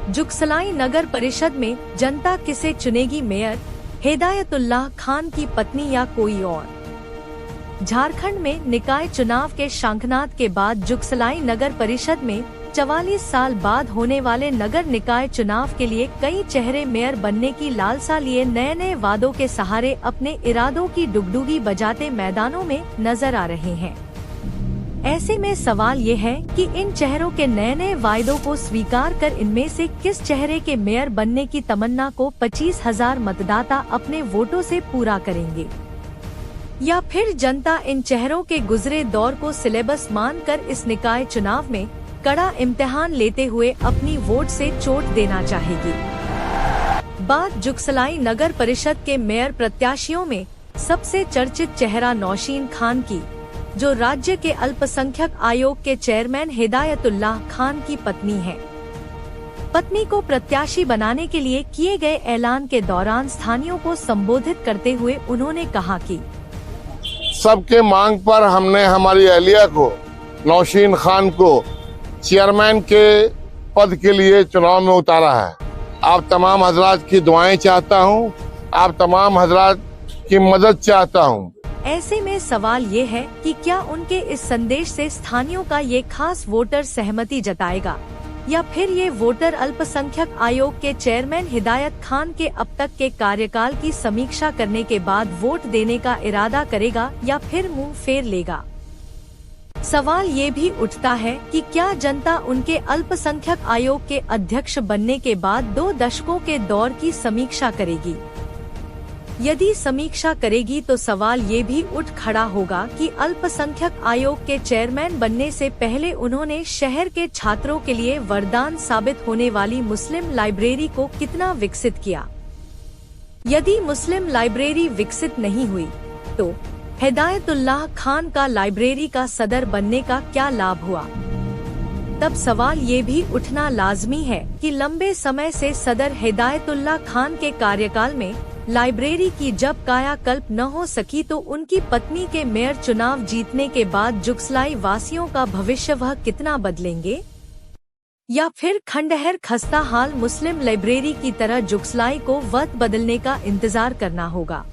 जुगसलाई नगर परिषद में जनता किसे चुनेगी मेयर, हिदायतुल्लाह खान की पत्नी या कोई और? झारखंड में निकाय चुनाव के शंखनाद के बाद जुगसलाई नगर परिषद में 44 साल बाद होने वाले नगर निकाय चुनाव के लिए कई चेहरे मेयर बनने की लालसा लिए नए नए वादों के सहारे अपने इरादों की डुगडुगी बजाते मैदानों में नजर आ रहे हैं। ऐसे में सवाल ये है कि इन चेहरों के नए नए वायदों को स्वीकार कर इनमें से किस चेहरे के मेयर बनने की तमन्ना को 25,000 मतदाता अपने वोटों से पूरा करेंगे, या फिर जनता इन चेहरों के गुजरे दौर को सिलेबस मानकर इस निकाय चुनाव में कड़ा इम्तिहान लेते हुए अपनी वोट से चोट देना चाहेगी। बात जुगसलाई नगर परिषद के मेयर प्रत्याशियों में सबसे चर्चित चेहरा नौशीन खान की, जो राज्य के अल्पसंख्यक आयोग के चेयरमैन हिदायतुल्लाह खान की पत्नी है। पत्नी को प्रत्याशी बनाने के लिए किए गए ऐलान के दौरान स्थानीयों को संबोधित करते हुए उन्होंने कहा कि सबके मांग पर हमने हमारी अहलिया को, नौशीन खान को चेयरमैन के पद के लिए चुनाव में उतारा है। आप तमाम हजरात की दुआएं चाहता हूं, आप तमाम हजरात की मदद चाहता हूं। ऐसे में सवाल ये है कि क्या उनके इस संदेश से स्थानीयों का ये खास वोटर सहमति जताएगा, या फिर ये वोटर अल्पसंख्यक आयोग के चेयरमैन हिदायत खान के अब तक के कार्यकाल की समीक्षा करने के बाद वोट देने का इरादा करेगा या फिर मुंह फेर लेगा। सवाल ये भी उठता है कि क्या जनता उनके अल्पसंख्यक आयोग के अध्यक्ष बनने के बाद 2 दशकों के दौर की समीक्षा करेगी। यदि समीक्षा करेगी तो सवाल ये भी उठ खड़ा होगा कि अल्पसंख्यक आयोग के चेयरमैन बनने से पहले उन्होंने शहर के छात्रों के लिए वरदान साबित होने वाली मुस्लिम लाइब्रेरी को कितना विकसित किया। यदि मुस्लिम लाइब्रेरी विकसित नहीं हुई तो हिदायतुल्लाह खान का लाइब्रेरी का सदर बनने का क्या लाभ हुआ। तब सवाल ये भी उठना लाजमी है कि लंबे समय से सदर हिदायतुल्लाह खान के कार्यकाल में लाइब्रेरी की जब कायाकल्प न हो सकी तो उनकी पत्नी के मेयर चुनाव जीतने के बाद जुगसलाई वासियों का भविष्य वह कितना बदलेंगे, या फिर खंडहर खस्ता हाल मुस्लिम लाइब्रेरी की तरह जुगसलाई को वक्त बदलने का इंतजार करना होगा।